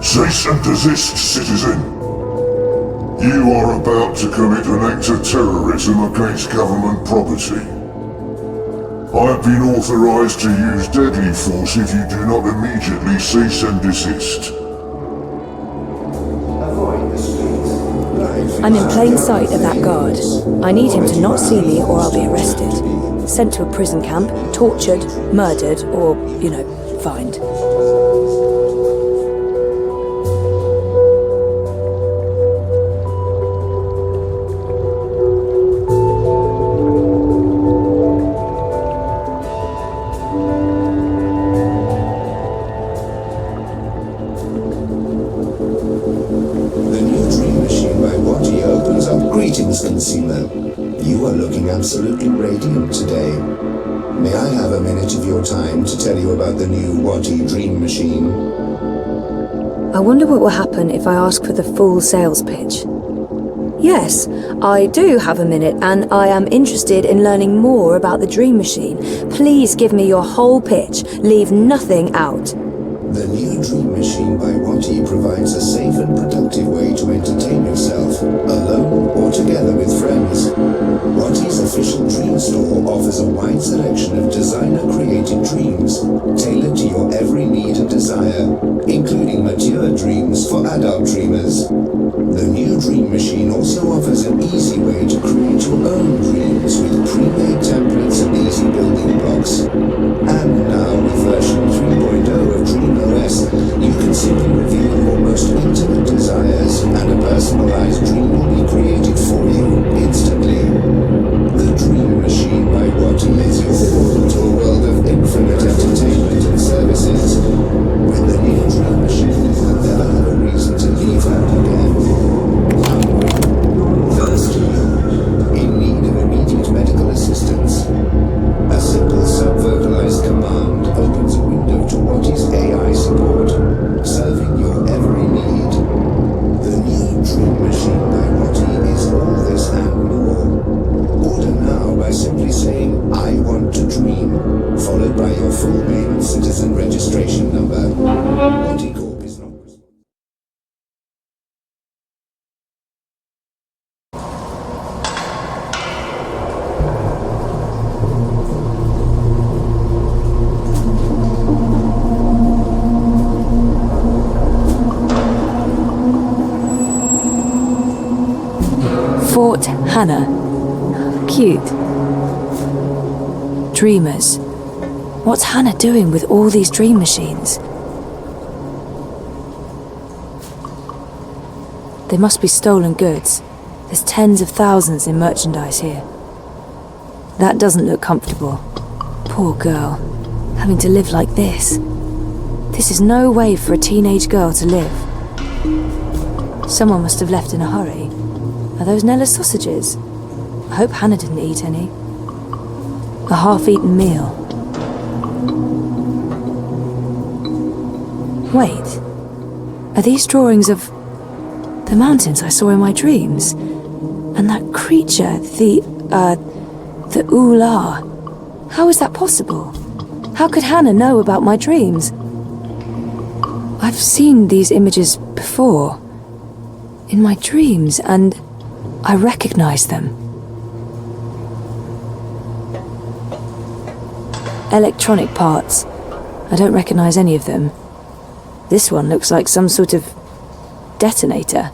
Cease and desist, citizen. You are about to commit an act of terrorism against government property. I have been authorized to use deadly force if you do not immediately cease and desist. Avoid the streets. I'm in plain sight of that guard. I need him to not see me or I'll be arrested. Sent to a prison camp, tortured, murdered, or, fined. The new dream machine by Wati opens up. Greetings, consumer. You are looking absolutely radiant today. May I have a minute of your time to tell you about the new Wati dream machine? I wonder what will happen if I ask for the full sales pitch. Yes, I do have a minute, and I am interested in learning more about the Dream Machine. Please give me your whole pitch. Leave nothing out. The new Dream Machine by Wati provides a safe and productive way to entertain yourself, alone or together with friends. Wati's official dream store offers a wide selection of designer-created dreams, tailored to your every need and desire, including mature dreams for adult dreamers. The new Dream Machine also offers an easy way to create your own dreams with pre-made templates and easy building blocks. And now, with version 3.0 of DreamOS, you can simply reveal your most intimate desires, and a personalized dream will be created for you instantly. The Dream Machine by Wati is your portal to a world of infinite entertainment and services. With the new Dream Machine, you'll never have a reason to leave home again. Hungry, thirsty, in need of immediate medical assistance. A simple sub-vocalized command opens a window to Wati's AI support, serving your every need. The new Dream Machine by Wati is all this and more. Order now by simply saying, "I want to dream," followed by your full name and citizen registration number. Wati Corp is not responsible. Fort Hanna. Cute. Dreamers. What's Hanna doing with all these dream machines? They must be stolen goods. There's tens of thousands in merchandise here. That doesn't look comfortable. Poor girl. Having to live like this. This is no way for a teenage girl to live. Someone must have left in a hurry. Are those Nela's sausages? I hope Hanna didn't eat any. A half-eaten meal. Wait. Are these drawings of the mountains I saw in my dreams? And that creature, the Ula. How is that possible? How could Hanna know about my dreams? I've seen these images before. In my dreams, and I recognize them. Electronic parts. I don't recognize any of them. This one looks like some sort of detonator.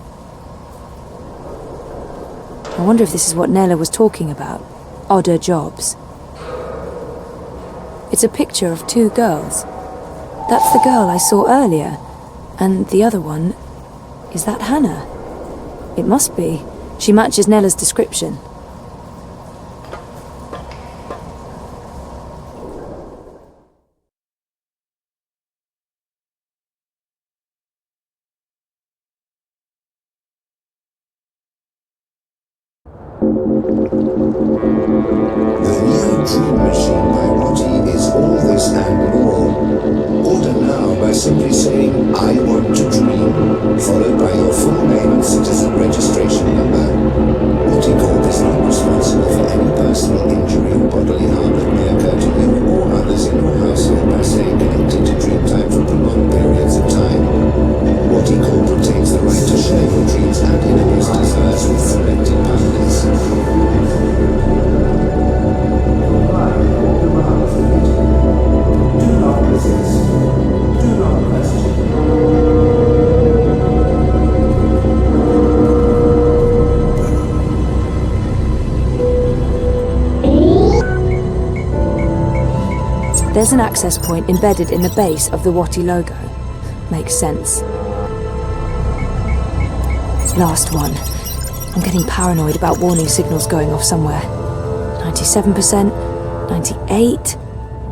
I wonder if this is what Nela was talking about. Odder jobs. It's a picture of two girls. That's the girl I saw earlier. And the other one... is that Hanna? It must be. She matches Nela's description. The new dream machine by Baruti is all this and more. Order now by simply saying, I want to dream, followed by your full name and citizen registration number. Baruti Corp is not responsible for any personal injury or bodily harm that may occur to you or others in your household by staying connected to Dreamtime for prolonged periods of time. Baruti Corp retains the right to share your dreams and innermost desires with selected partners. Do not resist. Do not question. There's an access point embedded in the base of the Wati logo. Makes sense. Last one. I'm getting paranoid about warning signals going off somewhere. 97%, 98.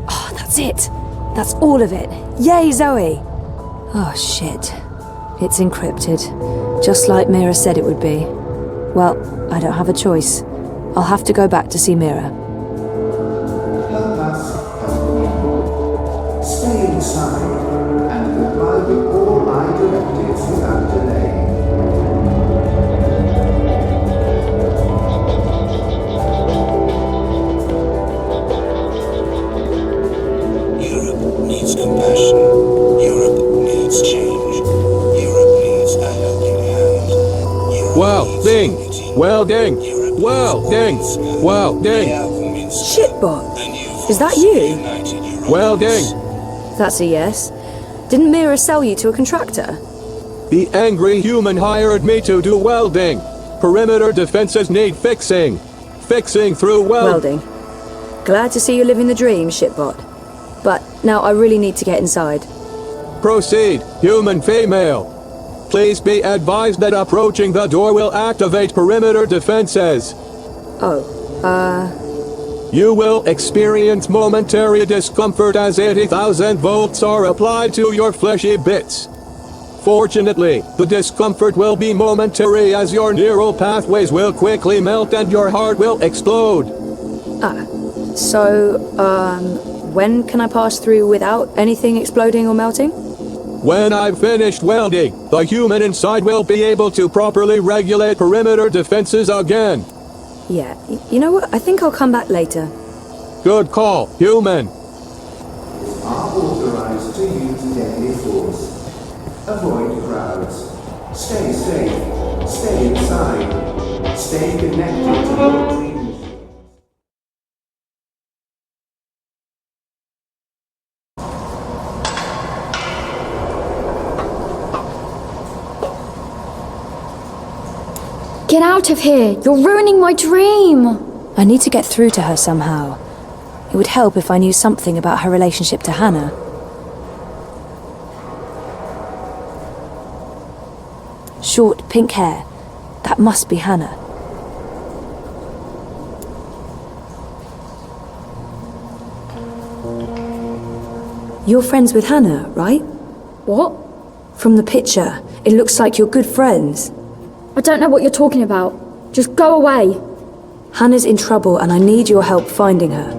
Oh, that's it. That's all of it. Yay, Zoe! Oh, shit. It's encrypted. Just like Mira said it would be. Well, I don't have a choice. I'll have to go back to see Mira. Stay inside and comply with all my directives without delay. Europe needs compassion. Europe needs change. Europe needs a helping hand. Welding! Welding! Welding! Welding! Shitbot! Is that you? Welding! That's a yes. Didn't Mira sell you to a contractor? The angry human hired me to do welding. Perimeter defenses need fixing. Fixing through Welding. Glad to see you living the dream, shitbot. But now I really need to get inside. Proceed, human female. Please be advised that approaching the door will activate perimeter defenses. You will experience momentary discomfort as 80,000 volts are applied to your fleshy bits. Fortunately, the discomfort will be momentary as your neural pathways will quickly melt and your heart will explode. When can I pass through without anything exploding or melting? When I've finished welding, the human inside will be able to properly regulate perimeter defenses again. Yeah, you know what? I think I'll come back later. Good call, human. Are authorized to use deadly force. Avoid crowds. Stay safe. Stay inside. Stay connected to your dream. Get out of here! You're ruining my dream! I need to get through to her somehow. It would help if I knew something about her relationship to Hanna. Short, pink hair. That must be Hanna. You're friends with Hanna, right? What? From the picture, it looks like you're good friends. I don't know what you're talking about. Just go away. Hannah's in trouble and I need your help finding her.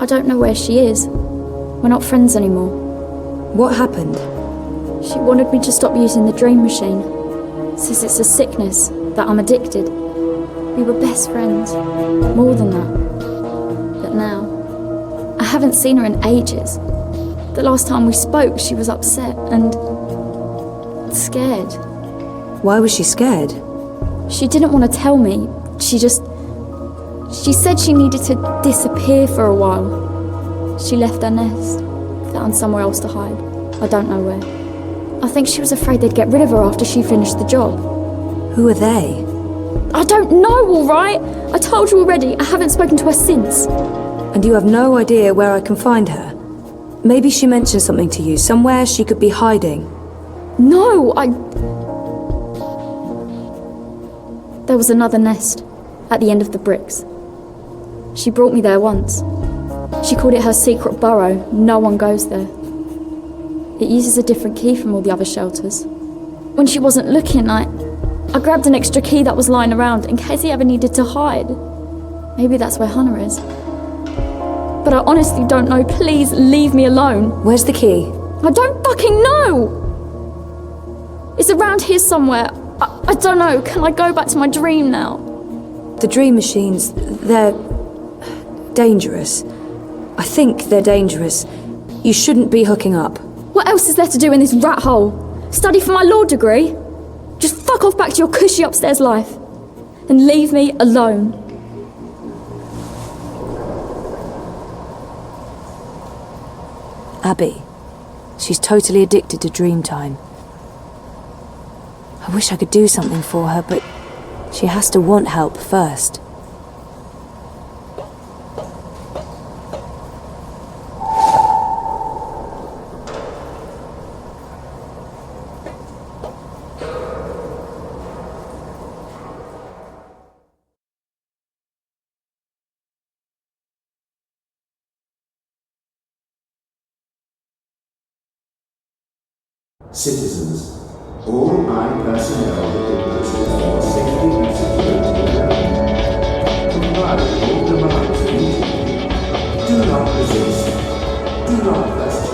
I don't know where she is. We're not friends anymore. What happened? She wanted me to stop using the dream machine. Says it's a sickness, that I'm addicted. We were best friends. More than that. But now, I haven't seen her in ages. The last time we spoke, she was upset and scared. Why was she scared? She didn't want to tell me. She said she needed to disappear for a while. She left her nest, found somewhere else to hide. I don't know where. I think she was afraid they'd get rid of her after she finished the job. Who are they? I don't know, all right? I told you already, I haven't spoken to her since. And you have no idea where I can find her? Maybe she mentioned something to you, somewhere she could be hiding. No, There was another nest, at the end of the bricks. She brought me there once. She called it her secret burrow. No one goes there. It uses a different key from all the other shelters. When she wasn't looking, I grabbed an extra key that was lying around in case he ever needed to hide. Maybe that's where Hanna is. But I honestly don't know. Please leave me alone. Where's the key? I don't fucking know! It's around here somewhere. I don't know. Can I go back to my dream now? The dream machines, they're dangerous. I think they're dangerous. You shouldn't be hooking up. What else is there to do in this rat hole? Study for my law degree? Just fuck off back to your cushy upstairs life. And leave me alone. Abby. She's totally addicted to Dreamtime. I wish I could do something for her, but she has to want help first. Citizens, all personnel within postal force safety and security around. Comply with all demands immediately. Do not resist. Do not question.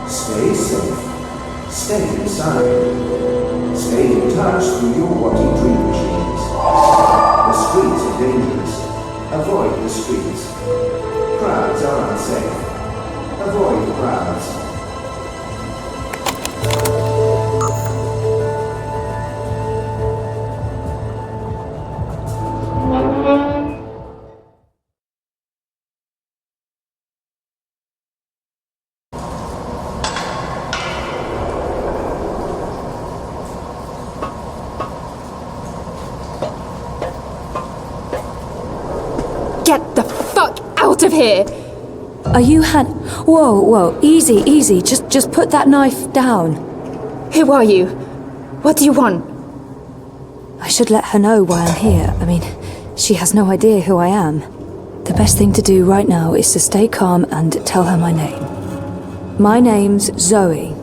Stay safe. Stay inside. Stay in touch through your watty dream machines. The streets are dangerous. Avoid the streets. Crowds are unsafe. Avoid crowds. Get the fuck out of here! Are you Whoa, easy, easy. Just put that knife down. Who are you? What do you want? I should let her know why I'm here. I mean, she has no idea who I am. The best thing to do right now is to stay calm and tell her my name. My name's Zoe.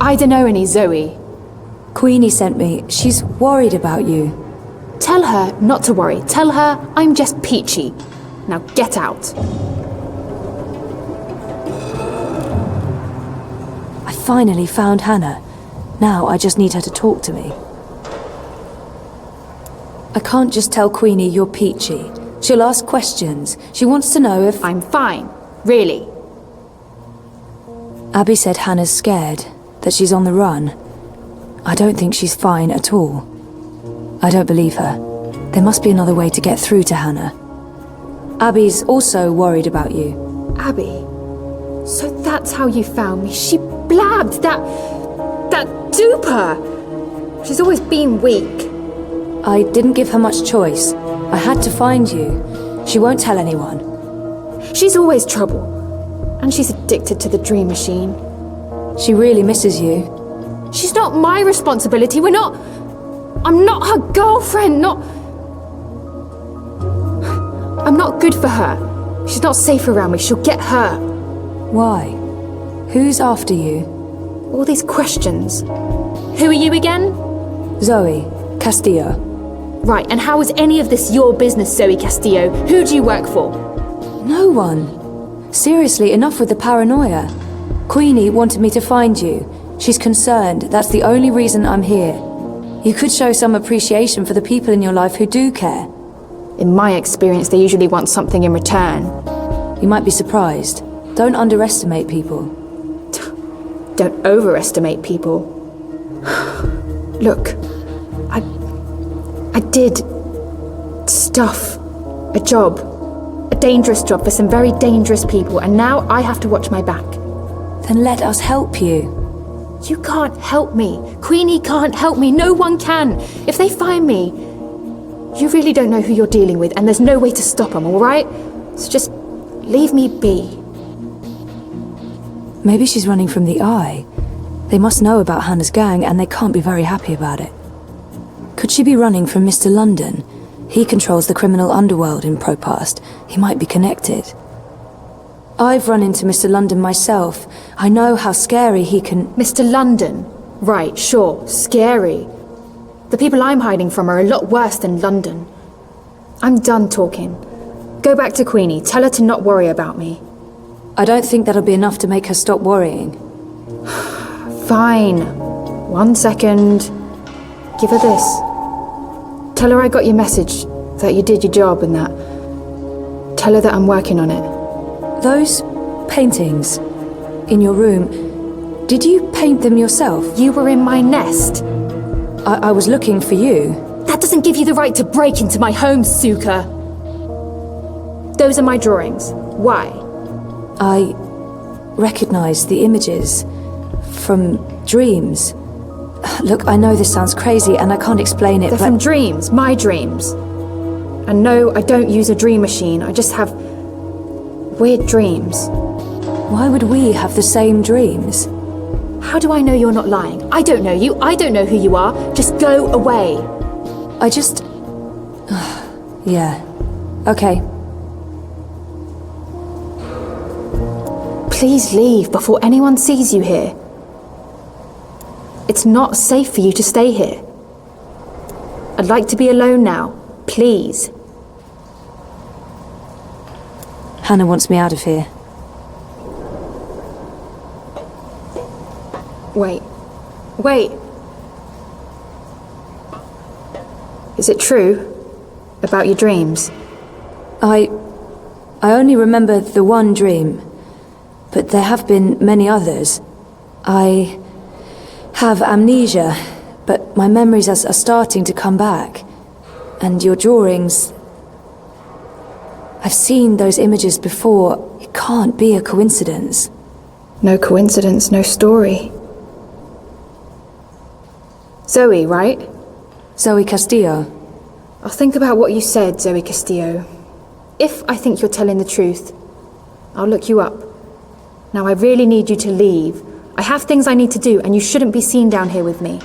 I don't know any Zoe. Queenie sent me. She's worried about you. Tell her not to worry. Tell her I'm just peachy. Now get out. I finally found Hanna. Now I just need her to talk to me. I can't just tell Queenie you're peachy. She'll ask questions. She wants to know if... I'm fine. Really. Abby said Hanna's scared, that she's on the run. I don't think she's fine at all. I don't believe her. There must be another way to get through to Hanna. Abby's also worried about you. Abby? So that's how you found me. She blabbed that That duper! She's always been weak. I didn't give her much choice. I had to find you. She won't tell anyone. She's always trouble. And she's addicted to the dream machine. She really misses you. She's not my responsibility. I'm not her girlfriend, I'm not good for her. She's not safe around me. She'll get hurt. Why? Who's after you? All these questions. Who are you again? Zoe Castillo. Right, and how is any of this your business, Zoe Castillo? Who do you work for? No one. Seriously, enough with the paranoia. Queenie wanted me to find you. She's concerned. That's the only reason I'm here. You could show some appreciation for the people in your life who do care. In my experience, they usually want something in return. You might be surprised. Don't underestimate people. Don't overestimate people. Look, I did stuff. A job. A dangerous job for some very dangerous people, and now I have to watch my back. Then let us help you. You can't help me. Queenie can't help me. No one can. If they find me, you really don't know who you're dealing with, and there's no way to stop them, all right? So just leave me be. Maybe she's running from the Eye. They must know about Hanna's gang, and they can't be very happy about it. Could she be running from Mr. London? He controls the criminal underworld in Propast. He might be connected. I've run into Mr. London myself. I know how scary he can... Mr. London? Right, sure, scary. The people I'm hiding from are a lot worse than London. I'm done talking. Go back to Queenie. Tell her to not worry about me. I don't think that'll be enough to make her stop worrying. Fine. 1 second. Give her this. Tell her I got your message, that you did your job and that. Tell her that I'm working on it. Those paintings in your room, did you paint them yourself? You were in my nest. I was looking for you. That doesn't give you the right to break into my home, Suka. Those are my drawings. Why? I recognize the images from dreams. Look, I know this sounds crazy and I can't explain it, They're from dreams, my dreams. And no, I don't use a dream machine. I just have weird dreams. Why would we have the same dreams? How do I know you're not lying? I don't know you. I don't know who you are. Just go away. I just... yeah. Okay. Please leave before anyone sees you here. It's not safe for you to stay here. I'd like to be alone now. Please. Hanna wants me out of here. Wait. Is it true about your dreams? I only remember the one dream, but there have been many others. I have amnesia, but my memories are starting to come back. And your drawings... I've seen those images before. It can't be a coincidence. No coincidence, no story. Zoe, right? Zoe Castillo. I'll think about what you said, Zoe Castillo. If I think you're telling the truth, I'll look you up. Now I really need you to leave. I have things I need to do, and you shouldn't be seen down here with me.